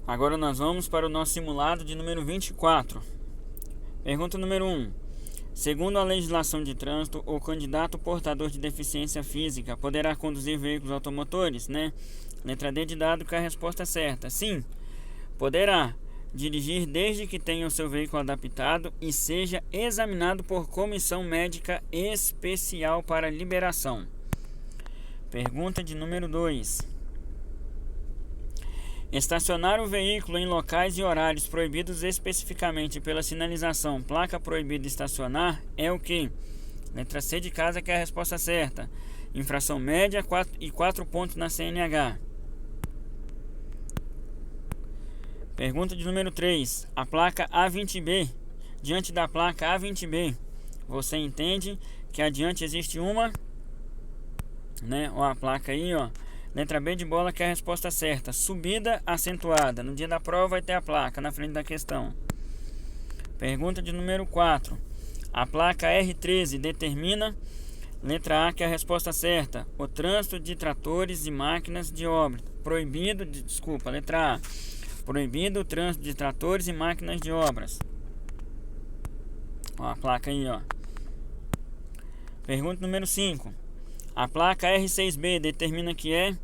Agora nós vamos para o nosso simulado de número 24. Pergunta número 1. Segundo a legislação de trânsito, o candidato portador de deficiência física poderá conduzir veículos automotores, né? Letra D de dado que é a resposta certa. Sim, poderá dirigir desde que tenha o seu veículo adaptado e seja examinado por comissão médica especial para liberação. Pergunta de número 2. Estacionar o veículo em locais e horários proibidos especificamente pela sinalização placa proibido estacionar é o que? Letra C de casa que é a resposta certa. Infração média e 4 pontos na CNH. Pergunta de número 3. A placa A20B. Diante da placa A20B, você entende que adiante existe uma, né? Ó, a placa aí, ó. Letra B de bola que é a resposta certa. Subida acentuada. No dia da prova vai ter a placa na frente da questão. Pergunta de número 4. A placa R13 determina, letra A que é a resposta certa, o trânsito de tratores e máquinas de obra. Letra A. Proibido o trânsito de tratores e máquinas de obras. Ó, a placa aí, ó. Pergunta número 5. A placa R6B determina que é,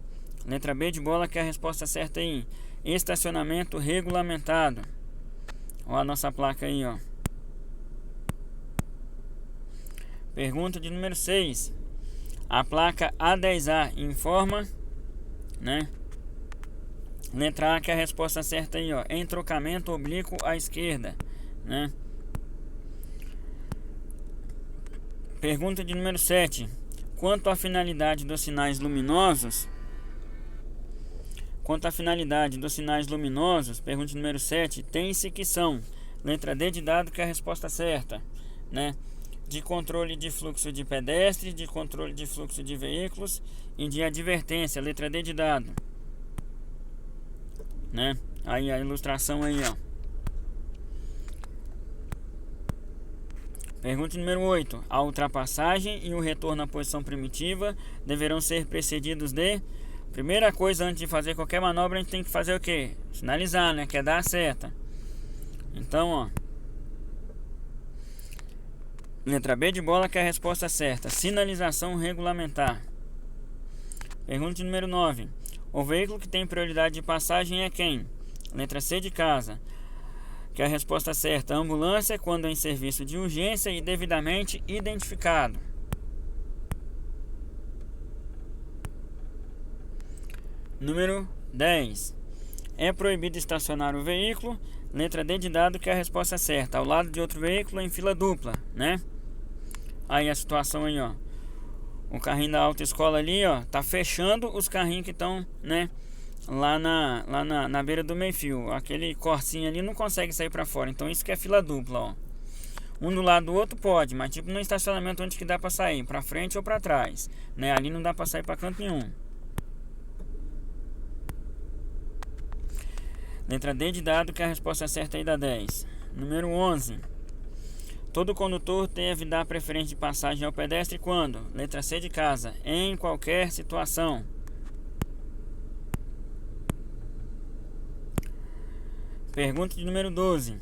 letra B de bola que é a resposta certa aí, estacionamento regulamentado. Ó a nossa placa aí, ó. Pergunta de número 6. A placa A10A informa, né? Letra A que é a resposta certa aí, ó, entrocamento oblíquo à esquerda, né? Pergunta de número 7. Quanto à finalidade dos sinais luminosos, pergunta número 7, tem-se que são, letra D de dado que é a resposta certa, né? De controle de fluxo de pedestre, de controle de fluxo de veículos e de advertência, letra D de dado, né? Aí a ilustração aí, ó. Pergunta número 8. A ultrapassagem e o retorno à posição primitiva deverão ser precedidos de... Primeira coisa, antes de fazer qualquer manobra, a gente tem que fazer o quê? Sinalizar, né? Que é dar a seta. Então, ó. Letra B de bola que é a resposta certa. Sinalização regulamentar. Pergunta número 9. O veículo que tem prioridade de passagem é quem? Letra C de casa. Que é a resposta certa, ambulância quando em serviço de urgência e devidamente identificado. Número 10. É proibido estacionar o veículo, letra D de dado que é a resposta certa, ao lado de outro veículo em fila dupla, né? Aí a situação aí, ó. O carrinho da autoescola ali, ó, tá fechando os carrinhos que estão, né? Lá na beira do meio-fio. Aquele corcinho ali não consegue sair pra fora. Então isso que é fila dupla, ó. Um do lado do outro pode, mas tipo no estacionamento onde que dá pra sair, pra frente ou pra trás, né? Ali não dá pra sair pra canto nenhum. Letra D de dado que é a resposta certa aí da 10. Número 11. Todo condutor deve dar preferência de passagem ao pedestre quando? Letra C de casa. Em qualquer situação. Pergunta de número 12.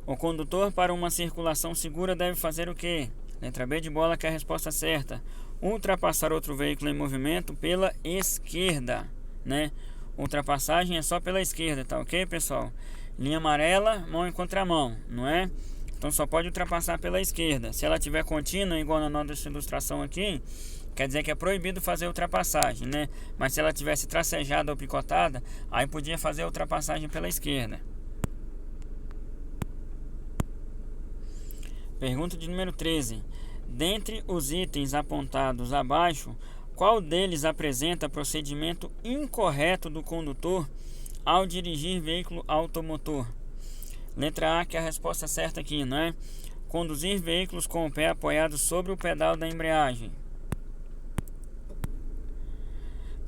O condutor para uma circulação segura deve fazer o quê? Letra B de bola que é a resposta certa. Ultrapassar outro veículo em movimento pela esquerda, né? Ultrapassagem é só pela esquerda, tá ok, pessoal? Linha amarela, mão em contramão, não é? Então só pode ultrapassar pela esquerda. Se ela tiver contínua, igual na nossa ilustração aqui, quer dizer que é proibido fazer ultrapassagem, né? Mas se ela tivesse tracejada ou picotada, aí podia fazer a ultrapassagem pela esquerda. Pergunta de número 13. Dentre os itens apontados abaixo, qual deles apresenta procedimento incorreto do condutor ao dirigir veículo automotor? Letra A que é a resposta certa aqui, não é? Conduzir veículos com o pé apoiado sobre o pedal da embreagem.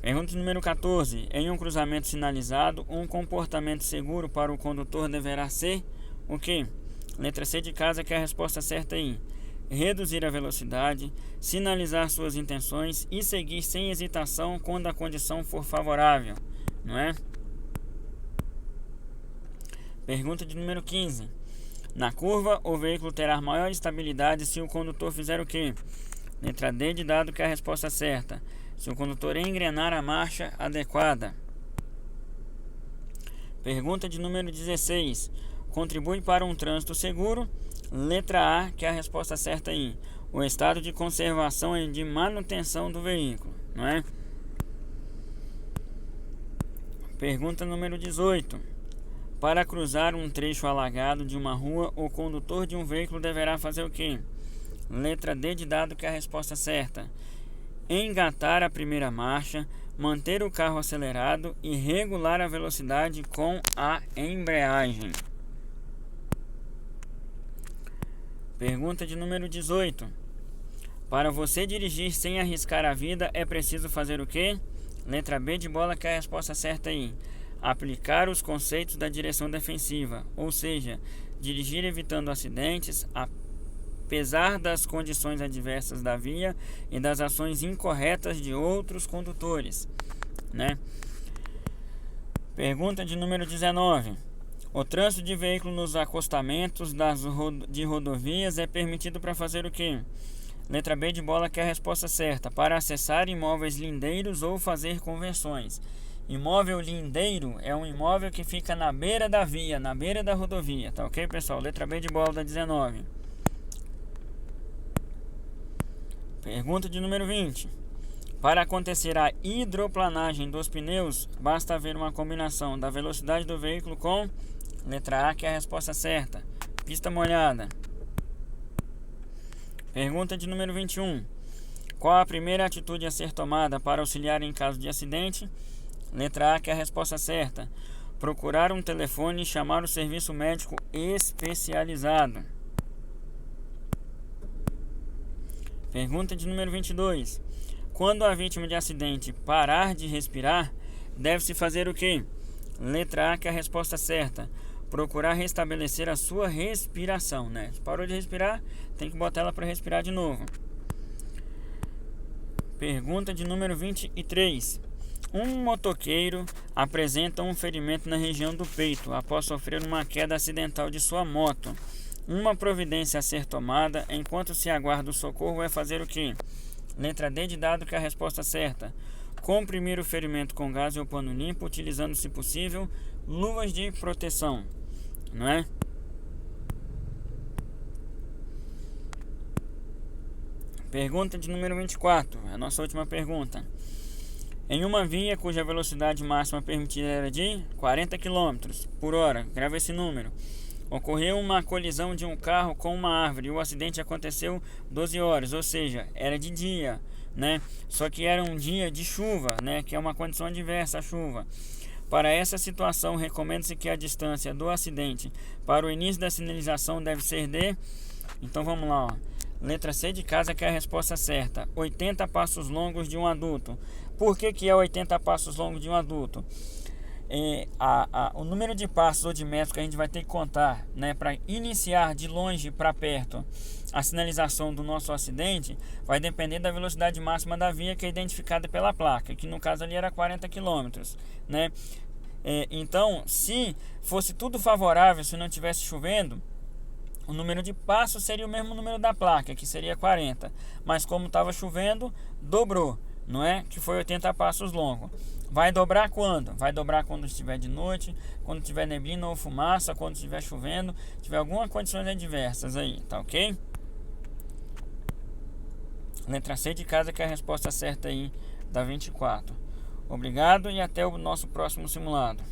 Pergunta número 14. Em um cruzamento sinalizado, um comportamento seguro para o condutor deverá ser o quê? Letra C de casa que é a resposta certa aí. Reduzir a velocidade, sinalizar suas intenções e seguir sem hesitação quando a condição for favorável, não é? Pergunta de número 15. Na curva, o veículo terá maior estabilidade se o condutor fizer o quê? Letra D, de dado que é a resposta certa. Se o condutor engrenar a marcha adequada. Pergunta de número 16. Contribui para um trânsito seguro? Letra A, que é a resposta certa aí. O estado de conservação e de manutenção do veículo, não é? Pergunta número 18. Para cruzar um trecho alagado de uma rua, o condutor de um veículo deverá fazer o quê? Letra D, de dado que é a resposta certa. Engatar a primeira marcha, manter o carro acelerado e regular a velocidade com a embreagem. Pergunta de número 18. Para você dirigir sem arriscar a vida, é preciso fazer o quê? Letra B, de bola, que é a resposta certa aí. Aplicar os conceitos da direção defensiva, ou seja, dirigir evitando acidentes, apesar das condições adversas da via e das ações incorretas de outros condutores, né? Pergunta de número 19. O trânsito de veículos nos acostamentos de rodovias é permitido para fazer o quê? Letra B, de bola, que é a resposta certa. Para acessar imóveis lindeiros ou fazer conversões. Imóvel lindeiro é um imóvel que fica na beira da via, na beira da rodovia, tá ok, pessoal? Letra B, de bola, da 19. Pergunta de número 20. Para acontecer a hidroplanagem dos pneus, basta haver uma combinação da velocidade do veículo com letra A, que é a resposta certa. Pista molhada. Pergunta de número 21. Qual a primeira atitude a ser tomada para auxiliar em caso de acidente? Letra A, que é a resposta certa. Procurar um telefone e chamar o serviço médico especializado. Pergunta de número 22. Quando a vítima de acidente parar de respirar, deve-se fazer o quê? Letra A, que é a resposta certa. Procurar restabelecer a sua respiração, né? Se parou de respirar, tem que botar ela para respirar de novo. Pergunta de número 23. Um motoqueiro apresenta um ferimento na região do peito após sofrer uma queda acidental de sua moto. Uma providência a ser tomada enquanto se aguarda o socorro é fazer o quê? Letra D, de dado que é a resposta certa. Comprimir o ferimento com gás ou pano limpo, utilizando, se possível, luvas de proteção, não é? Pergunta de número 24, a nossa última pergunta. Em uma via cuja velocidade máxima permitida era de 40 km por hora, grava esse número, ocorreu uma colisão de um carro com uma árvore e o acidente aconteceu 12 horas, ou seja, era de dia, né? Só que era um dia de chuva, né? Que é uma condição adversa a chuva. Para essa situação, recomenda-se que a distância do acidente para o início da sinalização deve ser de... Então vamos lá, ó. Letra C, de casa, que é a resposta certa. 80 passos longos de um adulto. Por que é 80 passos longos de um adulto? O número de passos ou de metros que a gente vai ter que contar, né, para iniciar de longe para perto a sinalização do nosso acidente, vai depender da velocidade máxima da via, que é identificada pela placa, que no caso ali era 40 km, né? Então, se fosse tudo favorável, se não tivesse chovendo, o número de passos seria o mesmo número da placa, que seria 40. Mas como estava chovendo, dobrou, não é? Que foi 80 passos longos. Vai dobrar quando? Vai dobrar quando estiver de noite, quando tiver neblina ou fumaça, quando estiver chovendo, tiver algumas condições adversas aí, tá ok? Letra C, de casa, que é a resposta certa aí da 24. Obrigado e até o nosso próximo simulado.